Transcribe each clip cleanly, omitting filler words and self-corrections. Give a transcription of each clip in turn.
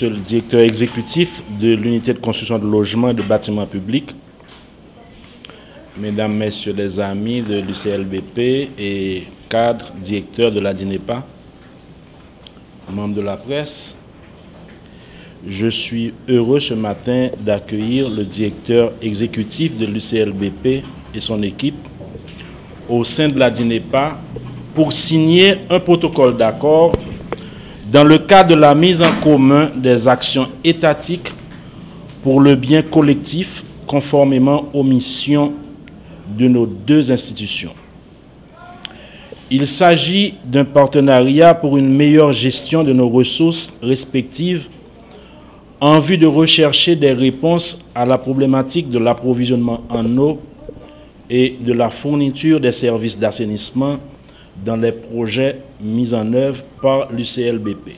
Monsieur le directeur exécutif de l'unité de construction de logements et de bâtiments publics, Mesdames, Messieurs les amis de l'UCLBP et cadres, directeurs de la DINEPA, membres de la presse, je suis heureux ce matin d'accueillir le directeur exécutif de l'UCLBP et son équipe au sein de la DINEPA pour signer un protocole d'accord dans le cadre de la mise en commun des actions étatiques pour le bien collectif conformément aux missions de nos deux institutions. Il s'agit d'un partenariat pour une meilleure gestion de nos ressources respectives en vue de rechercher des réponses à la problématique de l'approvisionnement en eau et de la fourniture des services d'assainissement dans les projets mis en œuvre par l'UCLBP.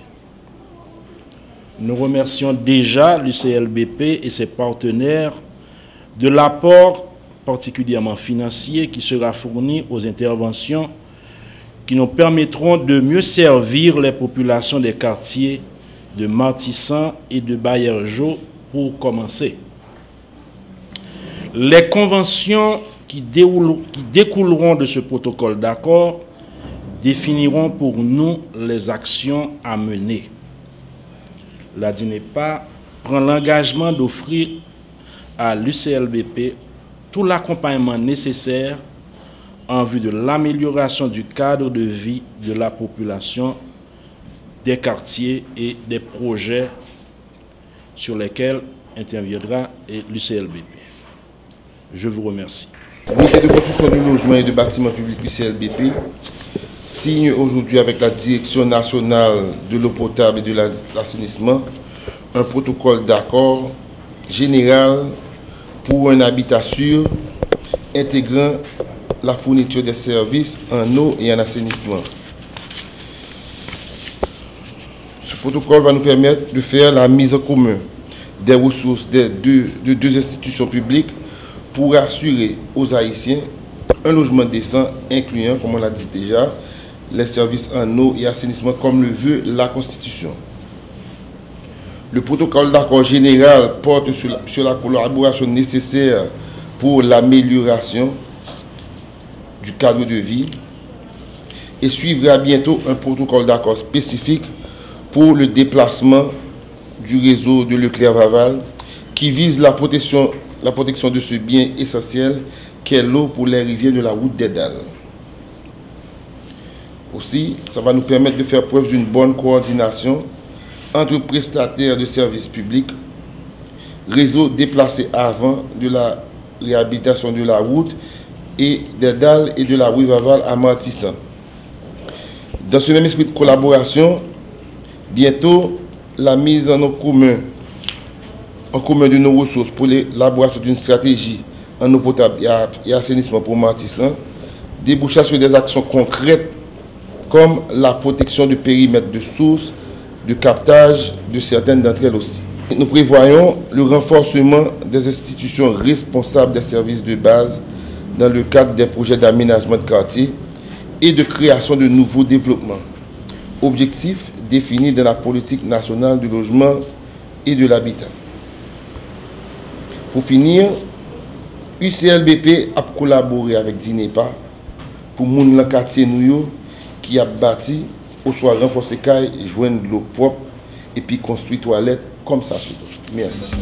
Nous remercions déjà l'UCLBP et ses partenaires de l'apport particulièrement financier qui sera fourni aux interventions qui nous permettront de mieux servir les populations des quartiers de Martissan et de Baillergeau pour commencer. Les conventions qui découleront de ce protocole d'accord définiront pour nous les actions à mener. La DINEPA prend l'engagement d'offrir à l'UCLBP tout l'accompagnement nécessaire en vue de l'amélioration du cadre de vie de la population des quartiers et des projets sur lesquels interviendra l'UCLBP. Je vous remercie. L'unité de construction de logements et de bâtiments publics UCLBP signe aujourd'hui avec la Direction nationale de l'eau potable et de l'assainissement un protocole d'accord général pour un habitat sûr intégrant la fourniture des services en eau et en assainissement. Ce protocole va nous permettre de faire la mise en commun des ressources de deux institutions publiques pour assurer aux Haïtiens un logement décent incluant, comme on l'a dit déjà, les services en eau et assainissement comme le veut la Constitution. Le protocole d'accord général porte sur la collaboration nécessaire pour l'amélioration du cadre de vie et suivra bientôt un protocole d'accord spécifique pour le déplacement du réseau de Leclerc-Vaval qui vise la protection de ce bien essentiel qu'est l'eau pour les rivières de la route des Dalles. Aussi, ça va nous permettre de faire preuve d'une bonne coordination entre prestataires de services publics, réseaux déplacés avant de la réhabilitation de la route et des Dalles et de la rue Vaval à Martissan. Dans ce même esprit de collaboration, bientôt la mise en commun de nos ressources pour l'élaboration d'une stratégie en eau potable et assainissement pour Martissan débouchera sur des actions concrètes comme la protection du périmètre de source, de captage de certaines d'entre elles aussi. Nous prévoyons le renforcement des institutions responsables des services de base dans le cadre des projets d'aménagement de quartier et de création de nouveaux développements. Objectifs définis dans la politique nationale du logement et de l'habitat. Pour finir, UCLBP a collaboré avec DINEPA pour moun le quartier Nouyo qui a bâti ou soit renforcer caille, joindre l'eau propre et puis construire toilette comme ça. Merci.